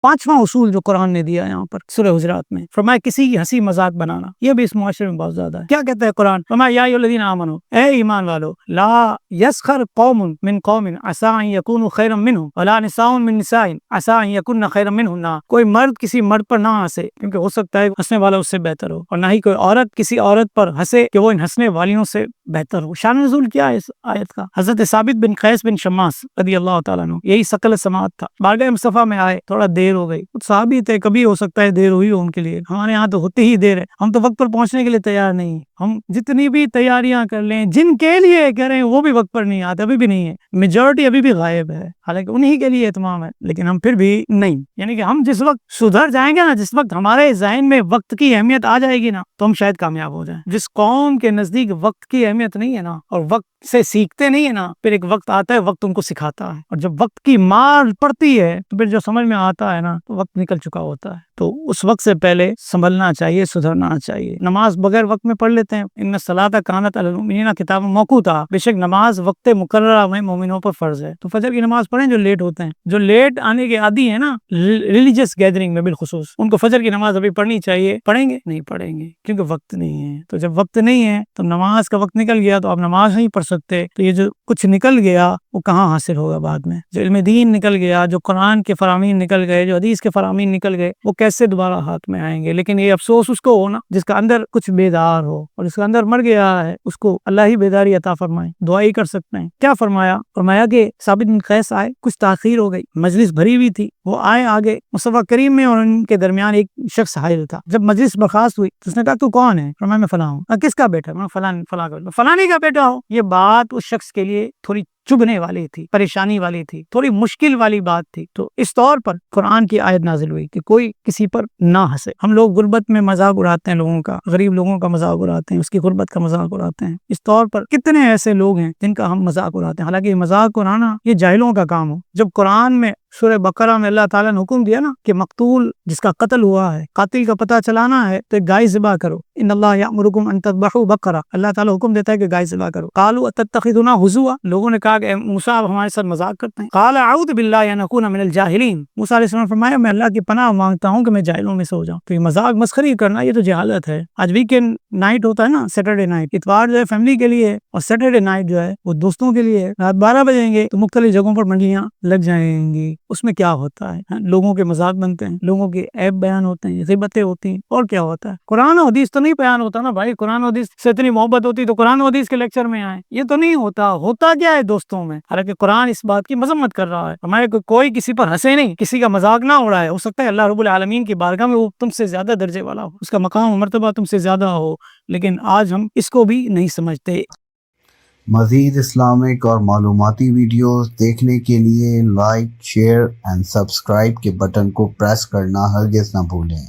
5वां उसूल जो कुरान ने दिया यहाँ पर सूरह हुजरात में, फरमाया किसी की हंसी मजाक बनाना, ये भी इस मुआशरे में बहुत ज्यादा है। क्या कहता है कुरान? फरमाया या अय्युहल्लज़ीना आमनू, ए ईमान वालो, ला यस्खर कौमुन मिन कौमिन असा अन यकूनु खैरम मिनहुम वला निसाउन मिन निसाइन असा अन यकुन्न खैरम मिनहुन्ना। कोई मर्द किसी मर्द पर ना हंसे क्योंकि हो सकता है हंसने वाला उससे बेहतर हो, और ना ही कोई औरत किसी औरत पर हंसे कि वो इन हंसने वालियों से बेहतर हो। शान नुज़ूल क्या है इस आयत का? हजरत साबित बिन कैस बिन शम्मास रदी अल्लाह ताला अन्हु, यही सकल समात था, बारगाह मुस्तफा में आए, थोड़ा देर हो गई, कुछ सहाबी थे, कभी हो सकता है देर हुई हो उनके लिए, हमारे यहाँ तो होती ही देर है, हम तो वक्त पर पहुंचने के लिए तैयार नहीं, हम जितनी भी तैयारियां कर लें, जिनके लिए करें वो भी वक्त पर नहीं आते, अभी भी नहीं है, मेजॉरिटी अभी भी गायब है, हालांकि उन्हीं के लिए तमाम है, लेकिन हम फिर भी नहीं। यानी कि हम जिस वक्त सुधर जाएंगे ना, जिस वक्त हमारे ज़हन में वक्त की अहमियत आ जाएगी ना, तो हम शायद कामयाब हो जाएं। जिस कौम के नजदीक वक्त की अहमियत नहीं है ना, और वक्त से सीखते नहीं है ना, फिर एक वक्त आता है वक्त उनको सिखाता है, और जब वक्त की मार पड़ती है तो फिर जो समझ में आता है ना, तो वक्त निकल चुका होता है। तो उस वक्त से पहले संभलना चाहिए, सुधरना चाहिए। नमाज बगैर वक्त में पढ़ लेते हैं, इन्ना सलाता कानत अलल मुमिनीना किताबन मौकूता, बेशक नमाज वक्त मुकर्ररा में मोमिनों पर फर्ज है। तो फजर की नमाज पढ़ें जो लेट होते हैं, जो लेट आने के आदी है ना रिलीजियस गैदरिंग में बिलखुसूस, उनको फजर की नमाज अभी पढ़नी चाहिए। पढ़ेंगे? नहीं पढ़ेंगे, क्योंकि वक्त नहीं है। तो जब वक्त नहीं है तो नमाज का वक्त निकल गया तो आप नमाज नहीं पढ़ सकते, तो ये जो कुछ निकल गया वो कहाँ हासिल होगा बाद में? जो इल्म दीन निकल गया, जो कुरान के फरामीन निकल गए, जो हदीस के फरामीन निकल गए, वो कैसे दोबारा हाथ में आएंगे? लेकिन ये अफसोस उसको हो ना जिसका अंदर कुछ बेदार हो, और जिसका अंदर मर गया है उसको अल्लाह ही बेदारी अता फरमाए, दुआ ही कर सकते हैं। क्या फरमाया? फरमाया कि साबित बिन कैस आए, कुछ ताखीर हो गई, मजलिस भरी हुई थी, वो आए आगे, मुस्तफा करीम में और उनके दरमियान एक शख्स हाजिर था। जब मजलिस बर्खास्त हुई तो उसने कहा तू कौन है? फरमाया मैं फला हूँ। किसका बेटा? मैं फलाने का बेटा हूँ। ये बात उस शख्स के लिए थोड़ी चुभने वाली थी, परेशानी वाली थी, थोड़ी मुश्किल वाली बात थी। तो इस तौर पर कुरान की आयत नाजिल हुई कि कोई किसी पर ना हंसे। हम लोग गुर्बत में मजाक उड़ाते हैं लोगों का, गरीब लोगों का मजाक उड़ाते हैं, उसकी गुर्बत का मजाक उड़ाते हैं। इस तौर पर कितने ऐसे लोग हैं जिनका हम मजाक उड़ाते हैं, हालांकि मजाक उड़ाना ये जाहिलों का काम हो। जब कुरान में सूरह बकरा में अल्लाह ताला ने हुक्म दिया ना कि मकतूल जिसका कत्ल हुआ है, कातिल का पता चलाना है तो एक गाय ज़िबा करो, इन्नल्लाह यअमुरुकुम अन तज़बहू बकरा, अल्लाह ताला हुक्म देता है कि गाय ज़िबा करो। कालू अतत्तखिज़ुना हुज़ुआ, लोगों ने कहा कि मूसा आप हमारे साथ मजाक करते हैं। क़ाल अऊज़ु बिल्लाहि अन अकूना मिनल जाहिलीन, मूसा अलैहि सलाम फरमाया मैं अल्लाह की पनाह मांगता हूँ कि मैं जाहिलों में से हो जाऊँ। तो ये मजाक मस्खरी करना ये तो जहालत है। आज वीकेंड नाइट होता है ना, सैटरडे नाइट, इतवार जो है फैमिली के लिए और सैटरडे नाइट जो है वो दोस्तों के लिए। रात 12 बजेंगे तो मुख्तलिफ जगहों पर मंडलियाँ लग जाएंगी, उसमें क्या होता है? लोगों के मजाक बनते हैं, लोगों के ऐब बयान होते हैं, ग़ीबतें होती हैं, और क्या होता है? कुरान और हदीस तो नहीं बयान होता ना भाई। कुरान और हदीस से इतनी मोहब्बत होती तो कुरान और हदीस के लेक्चर में आए, ये तो नहीं होता। होता क्या है दोस्तों में? हालांकि कुरान इस बात की मजम्मत कर रहा है, हमारे कोई किसी पर हंसे नहीं, किसी का मजाक ना उड़ाए। हो सकता है अल्लाह रब्बुल आलमीन की बारगाह में वो तुमसे ज्यादा दर्जे वाला हो, उसका मकाम और मर्तबा तुमसे ज्यादा हो, लेकिन आज हम इसको भी नहीं समझते। मज़ीद इस्लामिक और मालूमाती वीडियोस देखने के लिए लाइक, शेयर एंड सब्सक्राइब के बटन को प्रेस करना हरगिज़ न भूलें।